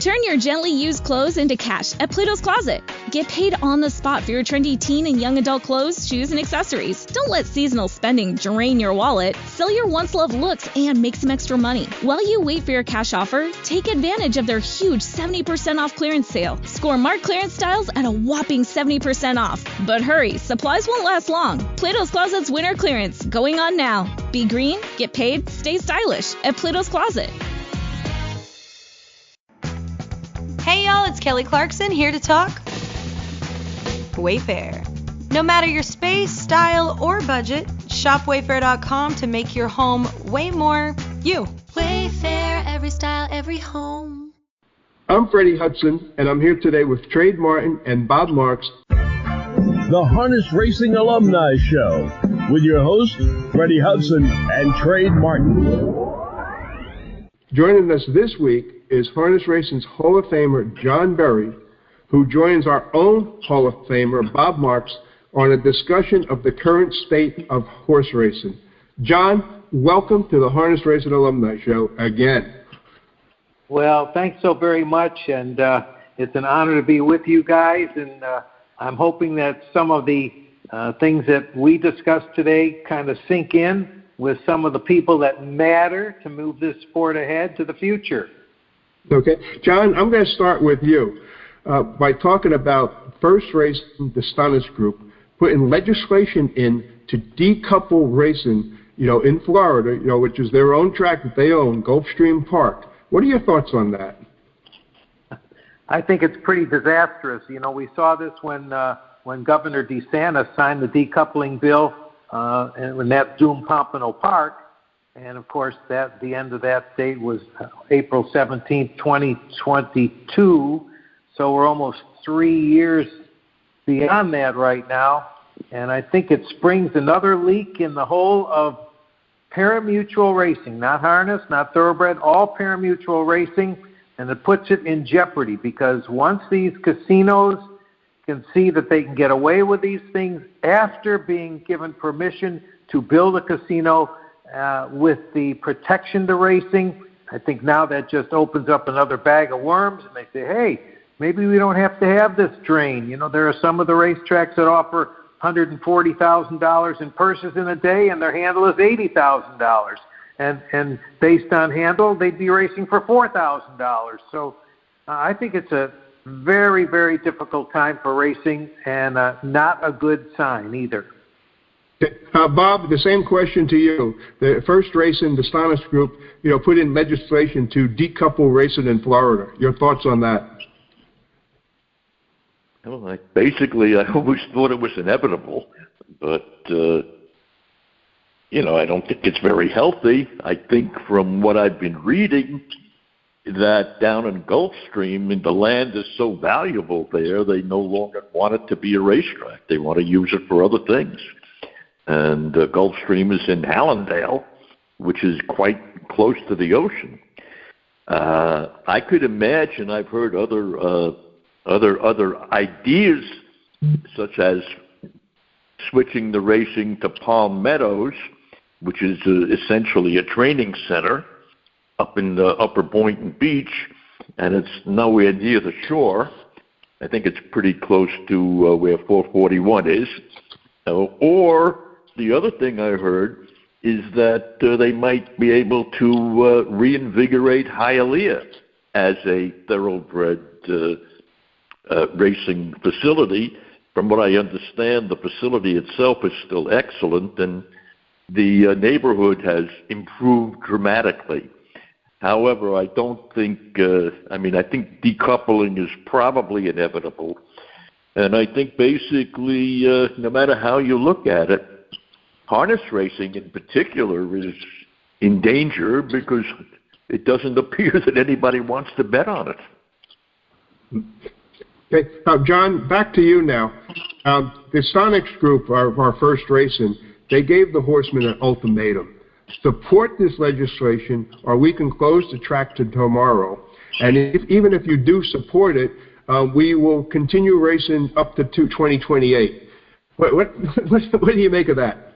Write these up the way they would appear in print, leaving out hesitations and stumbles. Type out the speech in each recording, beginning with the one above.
Turn your gently used clothes into cash at Plato's Closet. Get paid on the spot for your trendy teen and young adult clothes, shoes, and accessories. Don't let seasonal spending drain your wallet. Sell your once-loved looks and make some extra money. While you wait for your cash offer, take advantage of their huge 70% off clearance sale. Score marked clearance styles at a whopping 70% off. But hurry, supplies won't last long. Plato's Closet's winter clearance going on now. Be green, get paid, stay stylish at Plato's Closet. Hey y'all, it's Kelly Clarkson here to talk Wayfair. No matter your space, style, or budget, shop Wayfair.com to make your home way more you. Wayfair, every style, every home. I'm Freddie Hudson, and I'm here today with Trade Martin and Bob Marks. The Harness Racing Alumni Show with your hosts, Freddie Hudson and Trade Martin. Joining us this week is Harness Racing's Hall of Famer John Berry, who joins our own Hall of Famer Bob Marks on a discussion of the current state of horse racing. John, welcome to the Harness Racing Alumni Show again. Well, thanks so very much, and it's an honor to be with you guys, and I'm hoping that some of the things that we discussed today kind of sink in with some of the people that matter to move this sport ahead to the future. Okay. John, I'm going to start with you by talking about First Racing, the Stannis Group, putting legislation in to decouple racing, in Florida, which is their own track that they own, Gulfstream Park. What are your thoughts on that? I think it's pretty disastrous. We saw this when Governor DeSantis signed the decoupling bill, and when that doomed Pompano Park. And, of course, the end of that date was April 17th, 2022. So we're almost 3 years beyond that right now. And I think it springs another leak in the whole of parimutuel racing, not harness, not thoroughbred, all parimutuel racing. And it puts it in jeopardy because once these casinos can see that they can get away with these things after being given permission to build a casino with the protection to racing, I think now that just opens up another bag of worms, and they say, hey, maybe we don't have to have this drain. There are some of the racetracks that offer $140,000 in purses in a day, and their handle is $80,000. And based on handle, they'd be racing for $4,000. So I think it's a very, very difficult time for racing, and not a good sign either. Bob, the same question to you. The First Racing, the Stannis Group, put in legislation to decouple racing in Florida. Your thoughts on that? Well, I always thought it was inevitable, but, I don't think it's very healthy. I think from what I've been reading, that down in Gulfstream, the land is so valuable there, they no longer want it to be a racetrack. They want to use it for other things. And Gulfstream is in Hallandale, which is quite close to the ocean. I could imagine, I've heard other ideas, such as switching the racing to Palm Meadows, which is essentially a training center up in the Upper Boynton Beach, and it's nowhere near the shore. I think it's pretty close to where 441 is. Or the other thing I heard is that they might be able to reinvigorate Hialeah as a thoroughbred racing facility. From what I understand, the facility itself is still excellent, and the neighborhood has improved dramatically. However, I don't think, I think decoupling is probably inevitable. And I think basically, no matter how you look at it, harness racing in particular is in danger because it doesn't appear that anybody wants to bet on it. Okay. John, back to you now. The Sonics Group, our First Racing, they gave the horsemen an ultimatum. Support this legislation or we can close the track to tomorrow. And even if you do support it, we will continue racing up to 2028. What do you make of that?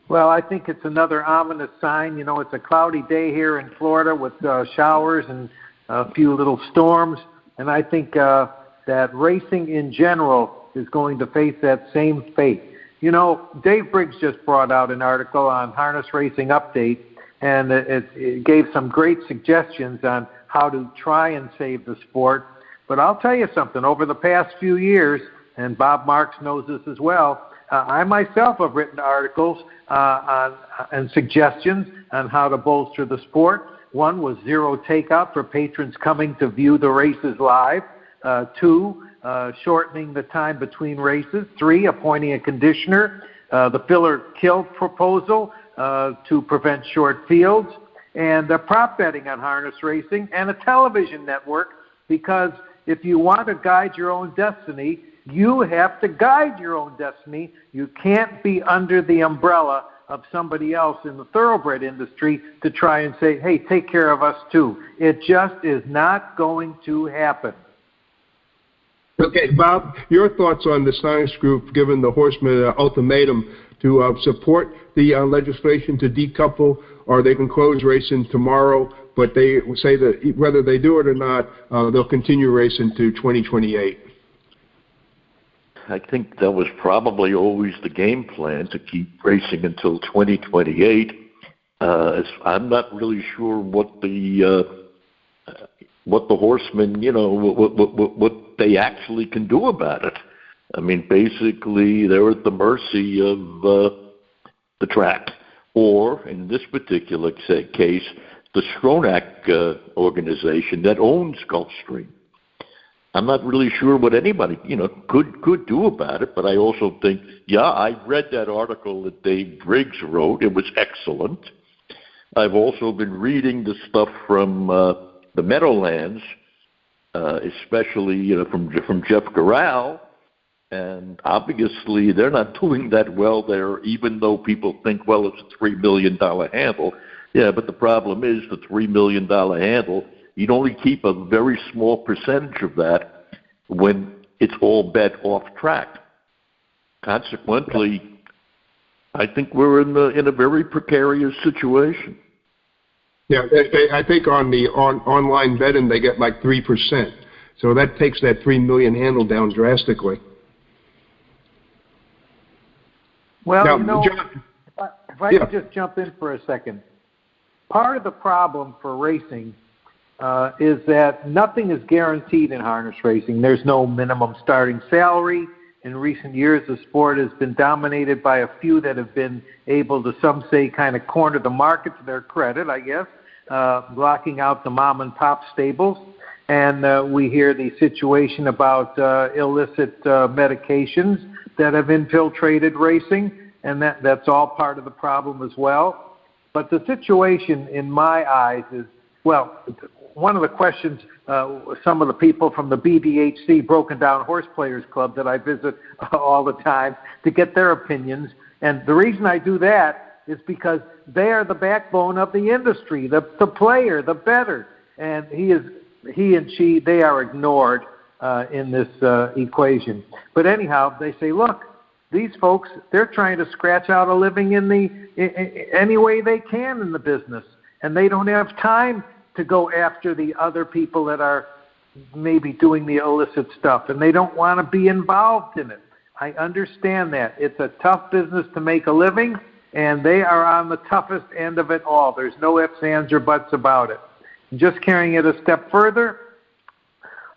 Well, I think it's another ominous sign. It's a cloudy day here in Florida with showers and a few little storms, and I think that racing in general is going to face that same fate. You know, Dave Briggs just brought out an article on Harness Racing Update, and it gave some great suggestions on how to try and save the sport. But I'll tell you something, over the past few years, and Bob Marks knows this as well, I myself have written articles and suggestions on how to bolster the sport. One was zero takeout for patrons coming to view the races live. 2, shortening the time between races. 3, appointing a conditioner. The filler kill proposal to prevent short fields. And prop betting on harness racing, and a television network, because if you want to guide your own destiny, you have to guide your own destiny. You can't be under the umbrella of somebody else in the thoroughbred industry to try and say, hey, take care of us too. It just is not going to happen. Okay, Bob, your thoughts on the Sonics Group giving the Horsemen an ultimatum to support the legislation to decouple, or they can close racing tomorrow, but they say that whether they do it or not, they'll continue racing to 2028. I think that was probably always the game plan, to keep racing until 2028. I'm not really sure what the Horsemen, what they actually can do about it. I mean, basically, they're at the mercy of the track, or in this particular case, the Stronach organization that owns Gulfstream. I'm not really sure what anybody, could do about it, but I also think, I read that article that Dave Briggs wrote. It was excellent. I've also been reading the stuff from the Meadowlands, especially, from Jeff Corral, and obviously they're not doing that well there, even though people think, well, it's a $3 million handle. Yeah, but the problem is the $3 million handle, you'd only keep a very small percentage of that when it's all bet off track. Consequently, I think we're in a very precarious situation. Yeah, I think on the online betting they get like 3%, so that takes that $3 million handle down drastically. Well, now, John, if I could just jump in for a second. Part of the problem for racing is that nothing is guaranteed in harness racing. There's no minimum starting salary. In recent years, the sport has been dominated by a few that have been able to, some say, kind of corner the market to their credit, I guess, blocking out the mom-and-pop stables. And we hear the situation about illicit medications that have infiltrated racing, and that's all part of the problem as well. But the situation, in my eyes, is, well, one of the questions some of the people from the BDHC, Broken Down Horse Players Club, that I visit all the time to get their opinions. And the reason I do that is because they are the backbone of the industry, the player, the bettor. And he and she, they are ignored in this equation. But anyhow, they say, look, these folks, they're trying to scratch out a living any way they can in the business. And they don't have time to go after the other people that are maybe doing the illicit stuff. And they don't want to be involved in it. I understand that. It's a tough business to make a living, and they are on the toughest end of it all. There's no ifs, ands, or buts about it. Just carrying it a step further,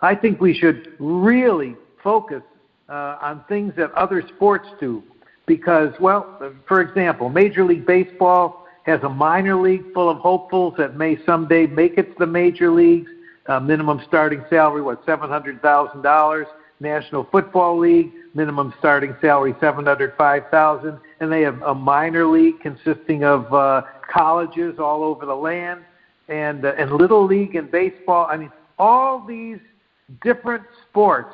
I think we should really focus on things that other sports do. Because, well, for example, Major League Baseball has a minor league full of hopefuls that may someday make it to the major leagues. Minimum starting salary, $700,000. National Football League, minimum starting salary $705,000, and they have a minor league consisting of colleges all over the land, and Little League and baseball. I mean, all these different sports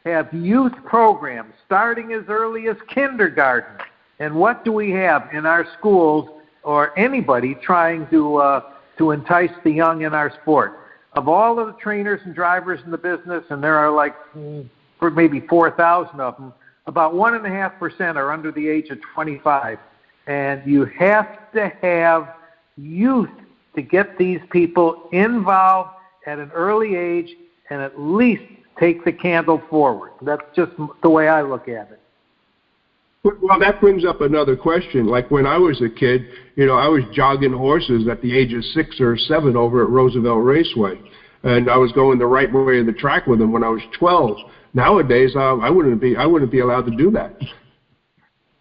have youth programs starting as early as kindergarten. And what do we have in our schools, or anybody trying to entice the young in our sport? Of all of the trainers and drivers in the business, and there are like maybe 4,000 of them, about 1.5% are under the age of 25. And you have to have youth to get these people involved at an early age and at least take the candle forward. That's just the way I look at it. Well, that brings up another question. Like when I was a kid, I was jogging horses at the age of 6 or 7 over at Roosevelt Raceway, and I was going the right way of the track with them when I was 12. Nowadays, I wouldn't be allowed to do that.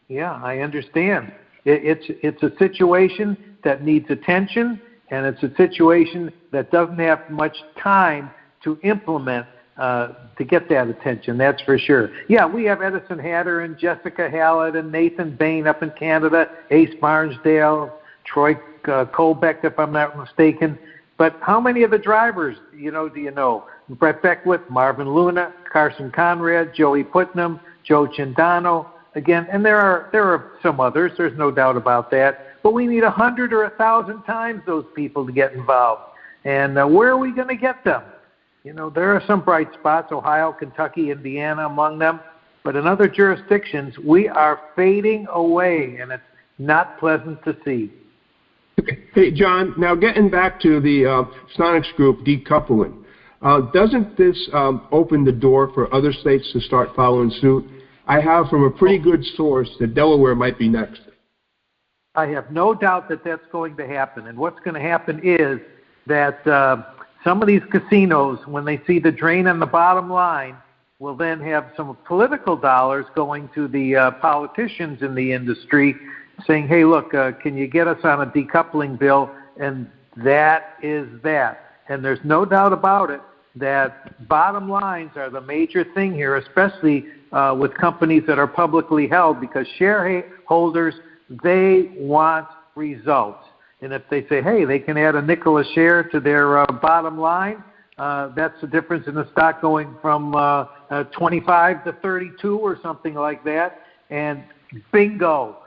Yeah, I understand. It's a situation that needs attention, and it's a situation that doesn't have much time to implement to get that attention, that's for sure. Yeah, we have Edison Hatter and Jessica Hallett and Nathan Bain up in Canada, Ace Barnsdale, Troy Colbeck, if I'm not mistaken. But how many of the drivers, do you know? Brett Beckwith, Marvin Luna, Carson Conrad, Joey Putnam, Joe Cindano, again, and there are some others, there's no doubt about that. But we need 100 or 1,000 times those people to get involved. And where are we going to get them? There are some bright spots, Ohio, Kentucky, Indiana among them. But in other jurisdictions, we are fading away, and it's not pleasant to see. Okay. Hey, John, now getting back to the Sonics Group decoupling, doesn't this open the door for other states to start following suit? I have from a pretty good source that Delaware might be next. I have no doubt that that's going to happen. And what's going to happen is that some of these casinos, when they see the drain on the bottom line, will then have some political dollars going to the politicians in the industry saying, hey, look, can you get us on a decoupling bill? And that is that. And there's no doubt about it that bottom lines are the major thing here, especially with companies that are publicly held, because shareholders, they want results. And if they say, hey, they can add a nickel a share to their bottom line, that's the difference in the stock going from 25 to 32 or something like that. And bingo,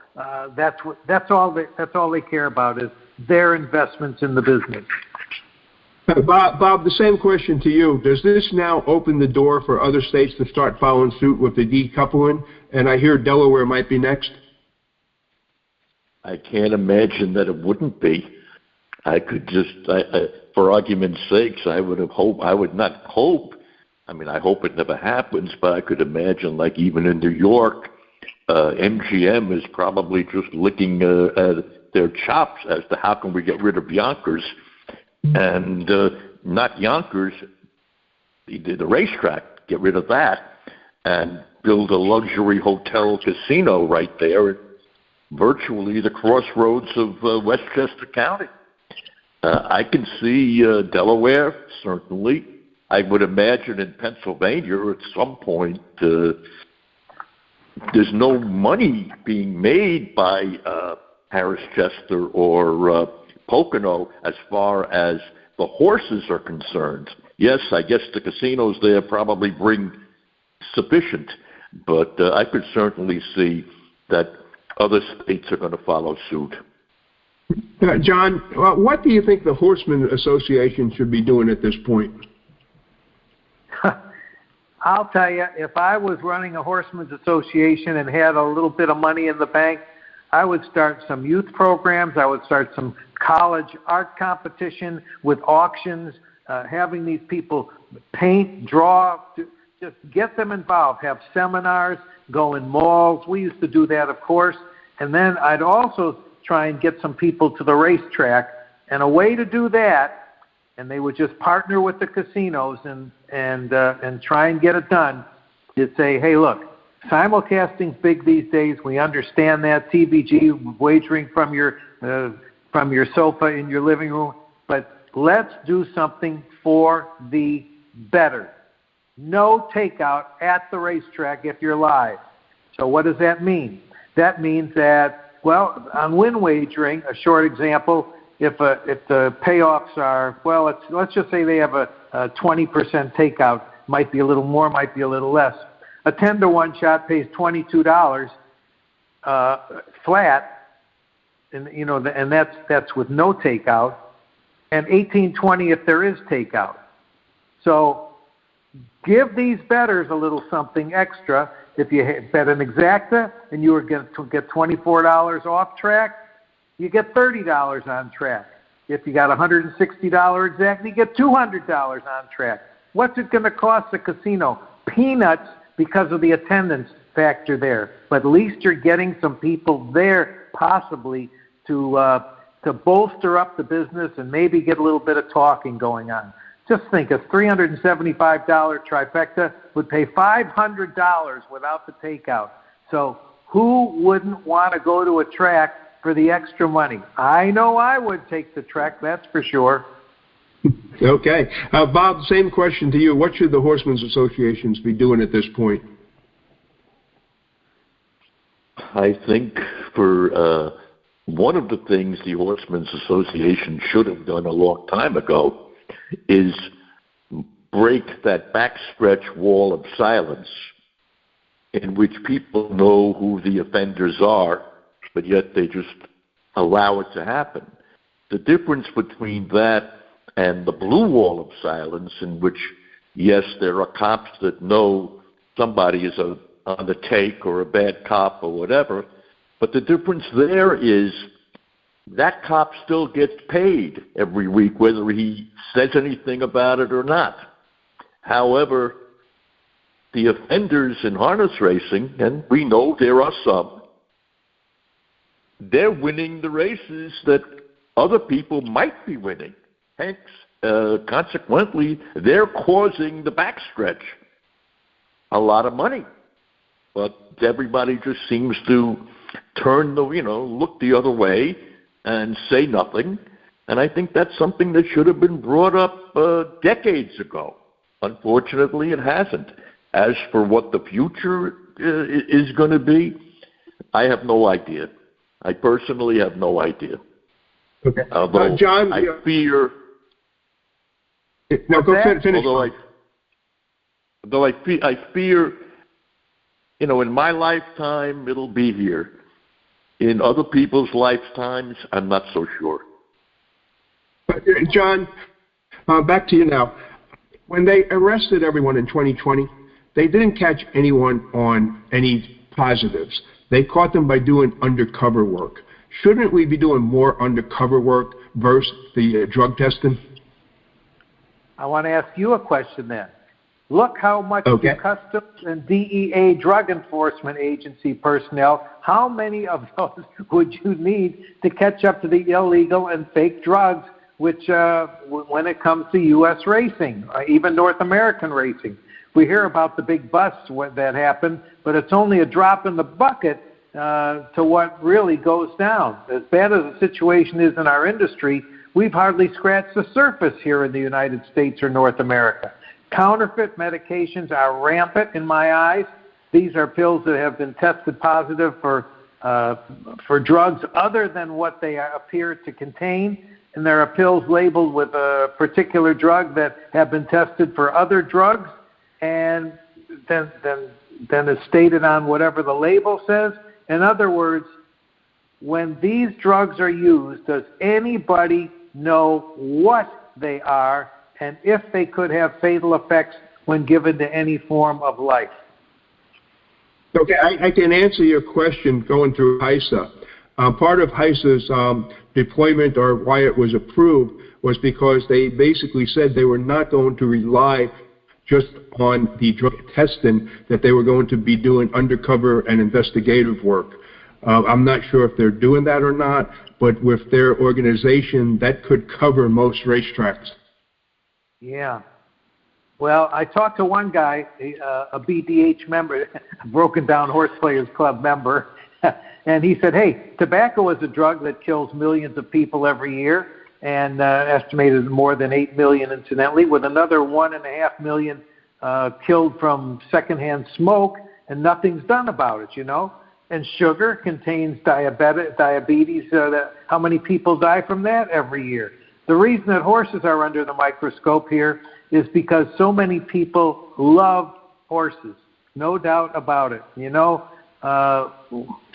that's all they care about is their investments in the business. Bob, the same question to you. Does this now open the door for other states to start following suit with the decoupling? And I hear Delaware might be next. I can't imagine that it wouldn't be. I could just, for argument's sakes, I would not hope. I mean, I hope it never happens, but I could imagine, like even in New York, MGM is probably just licking their chops as to how can we get rid of Yonkers, and not Yonkers, the racetrack, get rid of that, and build a luxury hotel casino right there. Virtually the crossroads of Westchester County. I can see Delaware, certainly. I would imagine in Pennsylvania at some point there's no money being made by Harris Chester or Pocono as far as the horses are concerned. Yes, I guess the casinos there probably bring sufficient, but I could certainly see that other states are going to follow suit. John, what do you think the Horsemen Association should be doing at this point? I'll tell you, if I was running a Horsemen's Association and had a little bit of money in the bank, I would start some youth programs. I would start some college art competition with auctions, having these people paint, draw, just get them involved, have seminars, go in malls. We used to do that, of course. And then I'd also try and get some people to the racetrack. And a way to do that, and they would just partner with the casinos and try and get it done, is say, hey, look, simulcasting's big these days. We understand that. TVG, wagering from your sofa in your living room. But let's do something for the better. No takeout at the racetrack if you're live. So what does that mean? That means that, well, on win wagering, a short example, if the payoffs are, well, let's just say they have a 20% takeout, might be a little more, might be a little less. A 10-to-1 shot pays $22 flat, and that's with no takeout, and $18.20 if there is takeout. So give these bettors a little something extra. If you bet an exacta and you were going to get $24 off track, you get $30 on track. If you got $160 exactly, you get $200 on track. What's it going to cost the casino? Peanuts because of the attendance factor there. But at least you're getting some people there possibly to bolster up the business and maybe get a little bit of talking going on. Just think, a $375 trifecta would pay $500 without the takeout. So who wouldn't want to go to a track for the extra money? I know I would take the trek, that's for sure. Okay. Bob, same question to you. What should the Horsemen's Associations be doing at this point? I think for one of the things the Horsemen's Association should have done a long time ago is break that backstretch wall of silence in which people know who the offenders are, but yet they just allow it to happen. The difference between that and the blue wall of silence, in which, yes, there are cops that know somebody is on the take or a bad cop or whatever, but the difference there is that cop still gets paid every week, whether he says anything about it or not. However, the offenders in harness racing, and we know there are some, they're winning the races that other people might be winning. Hence, consequently, they're causing the backstretch a lot of money. But everybody just seems to turn look the other way and say nothing. And I think that's something that should have been brought up decades ago. Unfortunately, it hasn't. As for what the future is going to be, I have no idea. I personally have no idea. Okay. Although John, I fear... No, go finish. Although I fear, in my lifetime, it'll be here. In other people's lifetimes, I'm not so sure. John, back to you now. When they arrested everyone in 2020, they didn't catch anyone on any positives. They caught them by doing undercover work. Shouldn't we be doing more undercover work versus the drug testing? I want to ask you a question then. Look how much the Customs and DEA Drug Enforcement Agency personnel, how many of those would you need to catch up to the illegal and fake drugs, which when it comes to U.S. racing, even North American racing? We hear about the big busts that happen, but it's only a drop in the bucket to what really goes down. As bad as the situation is in our industry, we've hardly scratched the surface here in the United States or North America. Counterfeit medications are rampant in my eyes. These are pills that have been tested positive for drugs other than what they appear to contain, and there are pills labeled with a particular drug that have been tested for other drugs, and then it's stated on whatever the label says. In other words, when these drugs are used, does anybody know what they are and if they could have fatal effects when given to any form of life? Okay, I can answer your question going through HISA. Part of HISA's deployment, or why it was approved, was because they basically said they were not going to rely just on the drug testing, that they were going to be doing undercover and investigative work. I'm not sure if they're doing that or not, but with their organization, that could cover most racetracks. Yeah. Well, I talked to one guy, a BDH member, a Broken Down Horse Players Club member, and he said, hey, tobacco is a drug that kills millions of people every year, and estimated more than 8 million incidentally, with another 1.5 million killed from secondhand smoke, and nothing's done about it, And sugar contains diabetes. How many people die from that every year? The reason that horses are under the microscope here is because so many people love horses, no doubt about it.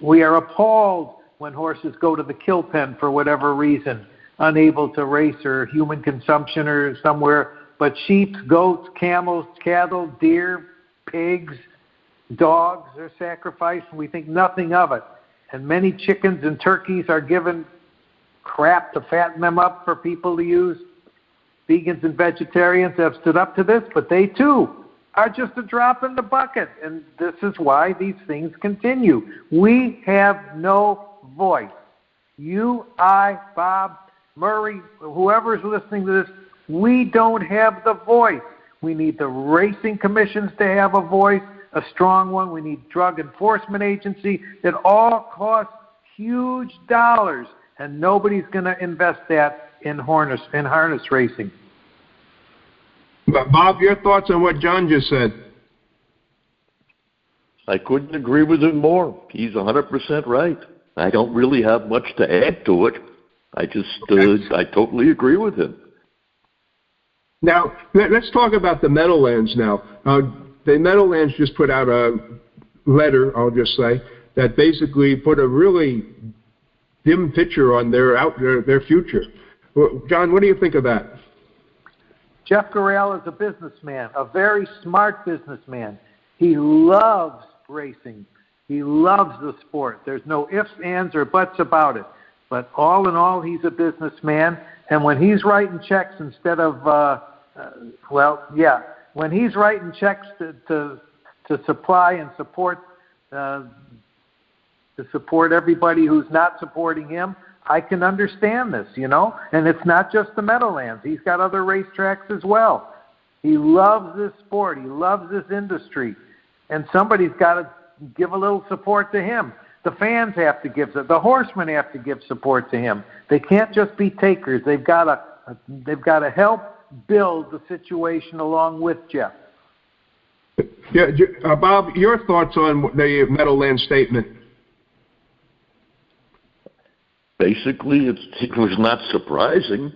We are appalled when horses go to the kill pen for whatever reason, unable to race or human consumption or somewhere. But sheep, goats, camels, cattle, deer, pigs, dogs are sacrificed, and we think nothing of it. And many chickens and turkeys are given crap to fatten them up for people to use. Vegans and vegetarians have stood up to this, but they too are just a drop in the bucket. And this is why these things continue. We have no voice. You, I, Bob, Murray, whoever's listening to this, we don't have the voice. We need the racing commissions to have a voice, a strong one. We need drug enforcement agency. It all costs huge dollars, and nobody's going to invest that in harness racing. Bob, your thoughts on what John just said? I couldn't agree with him more. He's 100% right. I don't really have much to add to it. I totally agree with him. Now, let's talk about the Meadowlands now. The Meadowlands just put out a letter, I'll just say, that basically put a really dim picture on their future. Well, John, what do you think of that? Jeff Gorell is a businessman, a very smart businessman. He loves racing. He loves the sport. There's no ifs, ands, or buts about it. But all in all, he's a businessman. And when he's writing checks instead of, when he's writing checks to supply and support everybody who's not supporting him, I can understand this, And it's not just the Meadowlands. He's got other racetracks as well. He loves this sport. He loves this industry. And somebody's got to give a little support to him. The fans have to give it. The horsemen have to give support to him. They can't just be takers. They've got to help build the situation along with Jeff. Yeah, Bob, your thoughts on the Meadowlands statement? Basically, it was not surprising.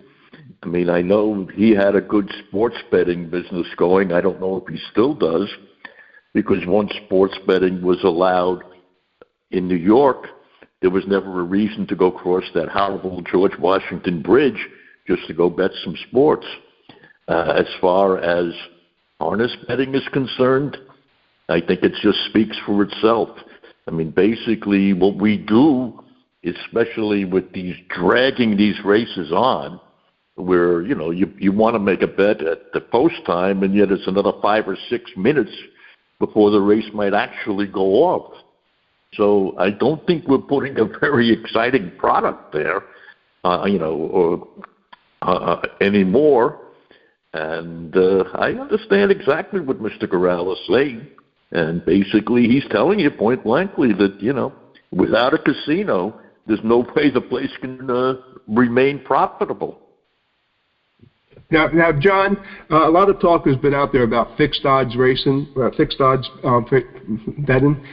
I mean, I know he had a good sports betting business going. I don't know if he still does, because once sports betting was allowed in New York, there was never a reason to go across that horrible George Washington Bridge just to go bet some sports. As far as harness betting is concerned, I think it just speaks for itself. I mean, basically what we do, especially with dragging these races on, where, you want to make a bet at the post time, and yet it's another 5 or 6 minutes before the race might actually go off. So I don't think we're putting a very exciting product there, anymore. And I understand exactly what Mr. Gorell is saying. And basically he's telling you point blankly that, without a casino, there's no way the place can remain profitable. Now, John, a lot of talk has been out there about fixed odds racing, fixed odds betting.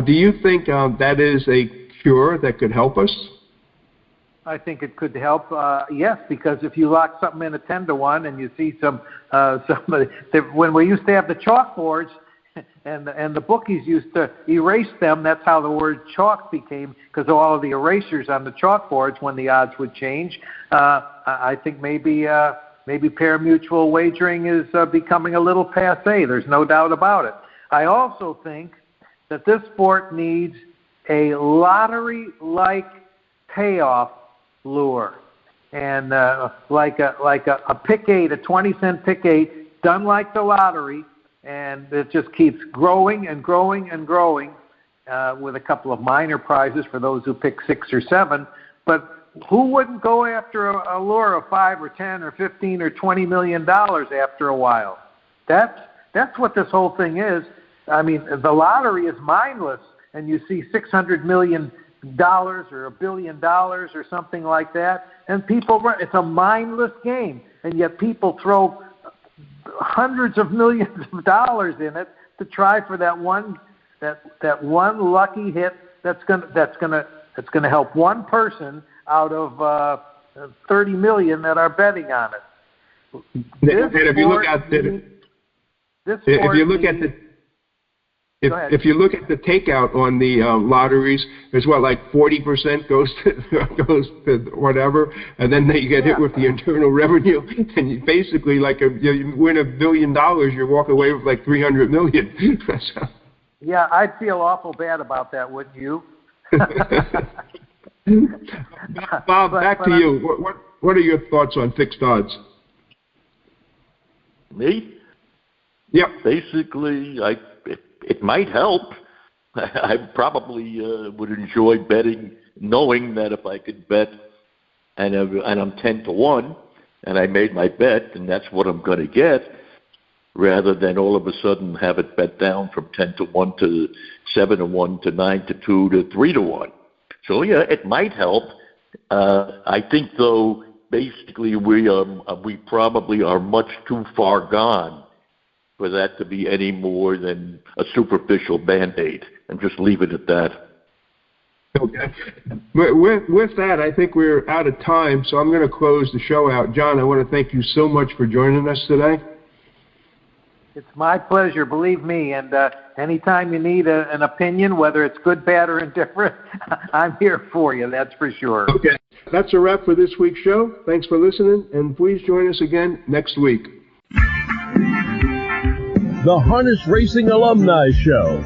Do you think that is a cure that could help us? I think it could help, yes, because if you lock something in a 10-to-1 and you see somebody, when we used to have the chalkboards and the bookies used to erase them, that's how the word chalk became, because of all of the erasures on the chalkboards when the odds would change. I think maybe pari-mutuel wagering is becoming a little passé. There's no doubt about it. I also think that this sport needs a lottery-like payoff lure, and like a pick 8, a 20-cent pick 8, done like the lottery, and it just keeps growing and growing and growing, with a couple of minor prizes for those who pick 6 or 7. But who wouldn't go after a lure of 5 or 10 or 15 or $20 million after a while? That's what this whole thing is. I mean, the lottery is mindless, and you see $600 million or $1 billion or something like that, and people run. It's a mindless game, and yet people throw hundreds of millions of dollars in it to try for that one lucky hit that's gonna help one person out of 30 million that are betting on it. If you look at the takeout on the lotteries, there's like 40% goes to whatever, and then you get hit with the internal revenue, and you basically you win $1 billion, you walk away with like 300 million. Yeah, I'd feel awful bad about that, wouldn't you? Bob, back to you. What are your thoughts on fixed odds? Me? Yep. Basically, it might help. I probably would enjoy betting, knowing that if I could bet and I'm 10-1, and I made my bet, and that's what I'm going to get, rather than all of a sudden have it bet down from 10-1 to 7-1 to 9-2 to 3-1. So yeah, it might help. I think though, basically we probably are much too far gone for that to be any more than a superficial Band-Aid, and just leave it at that. Okay. With that, I think we're out of time, so I'm going to close the show out. John, I want to thank you so much for joining us today. It's my pleasure, believe me, and anytime you need an opinion, whether it's good, bad, or indifferent, I'm here for you, that's for sure. Okay. That's a wrap for this week's show. Thanks for listening, and please join us again next week. The Harness Racing Alumni Show